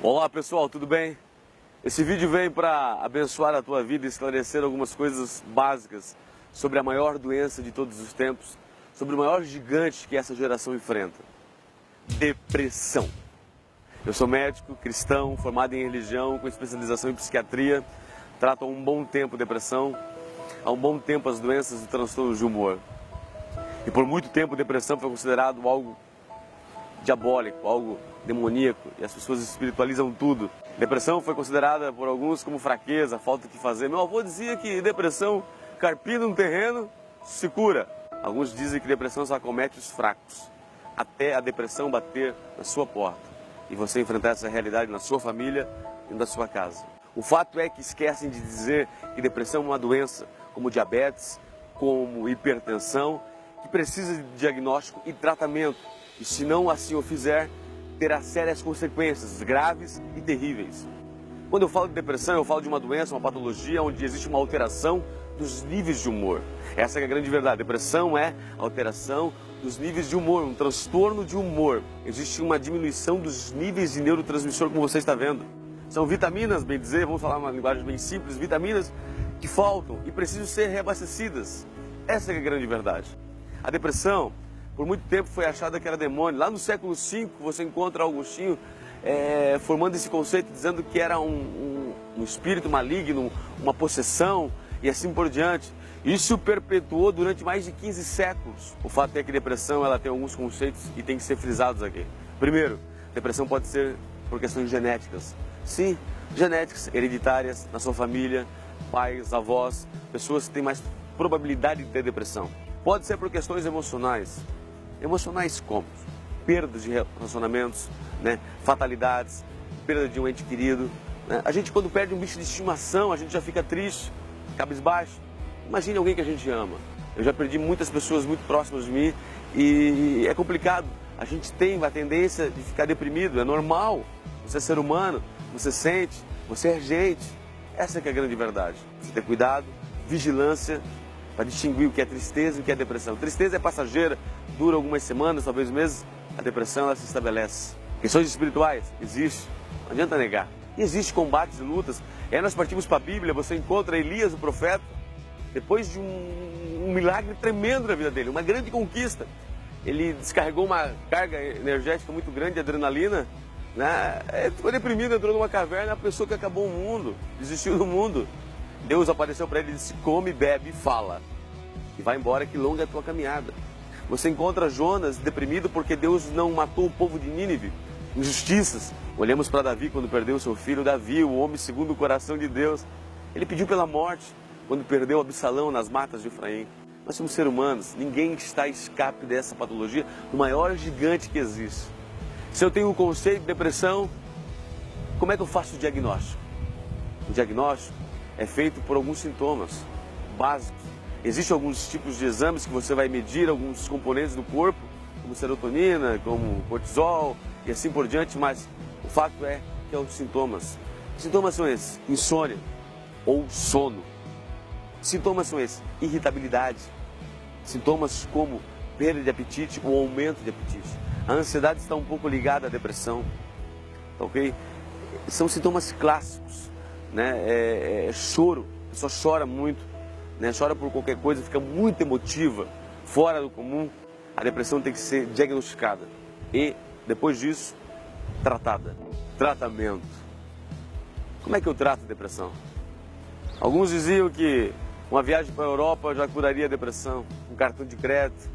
Olá pessoal, tudo bem? Esse vídeo vem para abençoar a tua vida e esclarecer algumas coisas básicas sobre a maior doença de todos os tempos, sobre o maior gigante que essa geração enfrenta: depressão. Eu sou médico, cristão, formado em religião, com especialização em psiquiatria, trato há um bom tempo depressão, há um bom tempo as doenças e transtornos de humor. E por muito tempo depressão foi considerado algo diabólico, algo demoníaco, e as pessoas espiritualizam tudo. Depressão foi considerada por alguns como fraqueza, falta do que fazer. Meu avô dizia que depressão, carpida um terreno, se cura. Alguns dizem que depressão só acomete os fracos, até a depressão bater na sua porta e você enfrentar essa realidade na sua família e na sua casa. O fato é que esquecem de dizer que depressão é uma doença como diabetes, como hipertensão, que precisa de diagnóstico e tratamento. E se não assim o fizer, terá sérias consequências graves e terríveis. Quando eu falo de depressão, eu falo de uma doença, uma patologia onde existe uma alteração dos níveis de humor. Essa é a grande verdade. Depressão é alteração dos níveis de humor, um transtorno de humor. Existe uma diminuição dos níveis de neurotransmissor, como você está vendo. São vitaminas, bem dizer, vamos falar uma linguagem bem simples, vitaminas que faltam e precisam ser reabastecidas. Essa é a grande verdade. A depressão, por muito tempo foi achada que era demônio. Lá no século V você encontra Augustinho formando esse conceito, dizendo que era um espírito maligno, uma possessão e assim por diante. Isso perpetuou durante mais de 15 séculos. O fato é que depressão ela tem alguns conceitos que tem que ser frisados aqui. Primeiro, depressão pode ser por questões genéticas. Sim, genéticas, hereditárias, na sua família, pais, avós, pessoas que têm mais probabilidade de ter depressão. Pode ser por questões emocionais. Emocionais como? Perdas de relacionamentos, fatalidades, perda de um ente querido. A gente, quando perde um bicho de estimação, a gente já fica triste, cabisbaixo. Imagine alguém que a gente ama. Eu já perdi muitas pessoas muito próximas de mim e é complicado. A gente tem a tendência de ficar deprimido, é normal. Você é ser humano, você sente, você é gente. Essa que é a grande verdade. Você ter cuidado, vigilância, para distinguir o que é tristeza e o que é depressão. Tristeza é passageira, dura algumas semanas, talvez meses. A depressão ela se estabelece. Questões espirituais, existe, não adianta negar. E existe combates e lutas. Nós partimos para a Bíblia, você encontra Elias, o profeta, depois de um milagre tremendo na vida dele, uma grande conquista. Ele descarregou uma carga energética muito grande, de adrenalina, ficou deprimido, entrou numa caverna, a pessoa que acabou o mundo, desistiu do mundo. Deus apareceu para ele e disse: come, bebe e fala. E vai embora, que longa é a tua caminhada. Você encontra Jonas deprimido porque Deus não matou o povo de Nínive. Injustiças. Olhamos para Davi quando perdeu seu filho. Davi, o homem segundo o coração de Deus. Ele pediu pela morte quando perdeu Absalão nas matas de Efraim. Nós somos seres humanos. Ninguém está a escape dessa patologia, do maior gigante que existe. Se eu tenho o conceito de depressão, como é que eu faço o diagnóstico? O diagnóstico é feito por alguns sintomas básicos. Existem alguns tipos de exames que você vai medir alguns componentes do corpo, como serotonina, como cortisol e assim por diante, mas o fato é que são os sintomas. Os sintomas são esses: insônia ou sono. Sintomas são esses: irritabilidade. Sintomas como perda de apetite ou aumento de apetite. A ansiedade está um pouco ligada à depressão, ok? São sintomas clássicos. Choro, a pessoa chora muito, chora por qualquer coisa, fica muito emotiva, fora do comum. A depressão tem que ser diagnosticada e, depois disso, tratada. Tratamento. Como é que eu trato a depressão? Alguns diziam que uma viagem para a Europa já curaria a depressão, um cartão de crédito,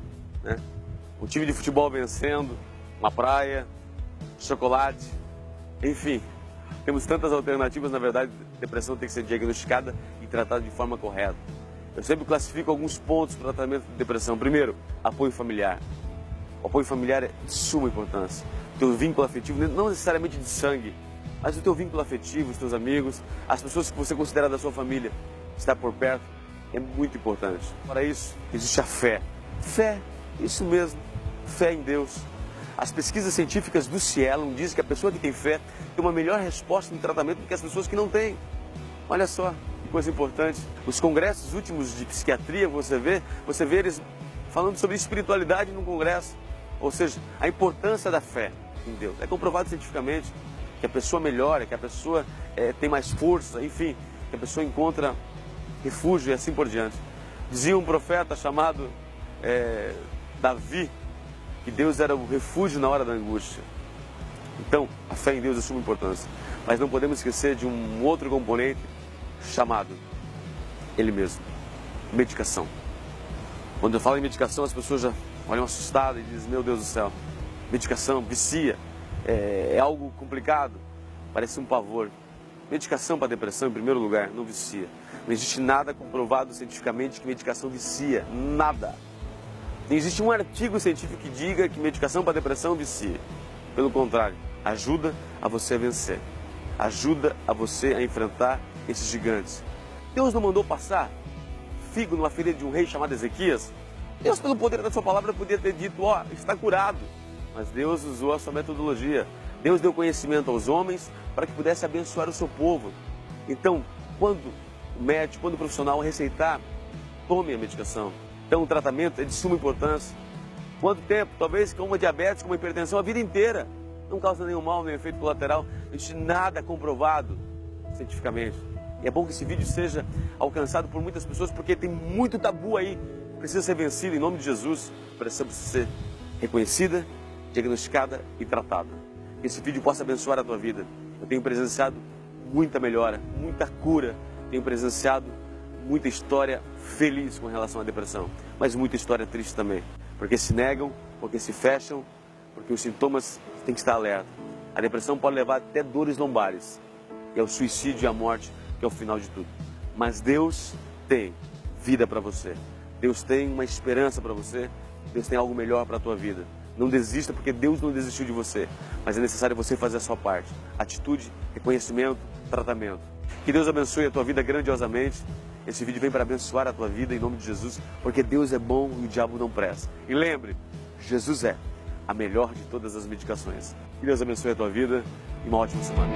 um time de futebol vencendo, uma praia, chocolate, enfim. Temos tantas alternativas, na verdade, a depressão tem que ser diagnosticada e tratada de forma correta. Eu sempre classifico alguns pontos para o tratamento de depressão. Primeiro, apoio familiar. O apoio familiar é de suma importância. O teu vínculo afetivo, não necessariamente de sangue, mas o teu vínculo afetivo, os teus amigos, as pessoas que você considera da sua família, estar por perto, é muito importante. Para isso, existe a fé. Fé, isso mesmo, fé em Deus. As pesquisas científicas do Cielo dizem que a pessoa que tem fé tem uma melhor resposta no tratamento do que as pessoas que não têm. Olha só, que coisa importante. Os congressos últimos de psiquiatria, você vê eles falando sobre espiritualidade num congresso. Ou seja, a importância da fé em Deus. É comprovado cientificamente. que a pessoa melhora, que a pessoa tem mais força, enfim, que a pessoa encontra refúgio e assim por diante. Dizia um profeta chamado Davi que Deus era o refúgio na hora da angústia. Então, a fé em Deus é de suma importância. Mas não podemos esquecer de um outro componente chamado Ele mesmo, medicação. Quando eu falo em medicação, as pessoas já olham assustadas e dizem, meu Deus do céu, medicação, vicia, é algo complicado, parece um pavor. Medicação para depressão, em primeiro lugar, não vicia. Não existe nada comprovado cientificamente que medicação vicia, nada. Não existe um artigo científico que diga que medicação para depressão vicia. Pelo contrário, ajuda a você a vencer. Ajuda a você a enfrentar esses gigantes. Deus não mandou passar figo numa ferida de um rei chamado Ezequias? Deus, pelo poder da sua palavra, podia ter dito, está curado. Mas Deus usou a sua metodologia. Deus deu conhecimento aos homens para que pudesse abençoar o seu povo. Então, quando o médico, quando o profissional receitar, tome a medicação. Então, o tratamento é de suma importância. Quanto tempo? Talvez com uma diabetes, com uma hipertensão, a vida inteira. Não causa nenhum mal, nenhum efeito colateral. Não existe nada comprovado cientificamente. E é bom que esse vídeo seja alcançado por muitas pessoas, porque tem muito tabu aí. Precisa ser vencido em nome de Jesus. Precisa ser reconhecida, diagnosticada e tratada. Que esse vídeo possa abençoar a tua vida. Eu tenho presenciado muita melhora, muita cura. Tenho presenciado muita história feliz com relação à depressão, mas muita história triste também. Porque se negam, porque se fecham, porque os sintomas têm que estar alerta. A depressão pode levar até dores lombares, que é o suicídio e a morte, que é o final de tudo. Mas Deus tem vida para você. Deus tem uma esperança para você. Deus tem algo melhor para a tua vida. Não desista, porque Deus não desistiu de você. Mas é necessário você fazer a sua parte. Atitude, reconhecimento, tratamento. Que Deus abençoe a tua vida grandiosamente. Esse vídeo vem para abençoar a tua vida em nome de Jesus, porque Deus é bom e o diabo não presta. E lembre, Jesus é a melhor de todas as medicações. Que Deus abençoe a tua vida e uma ótima semana.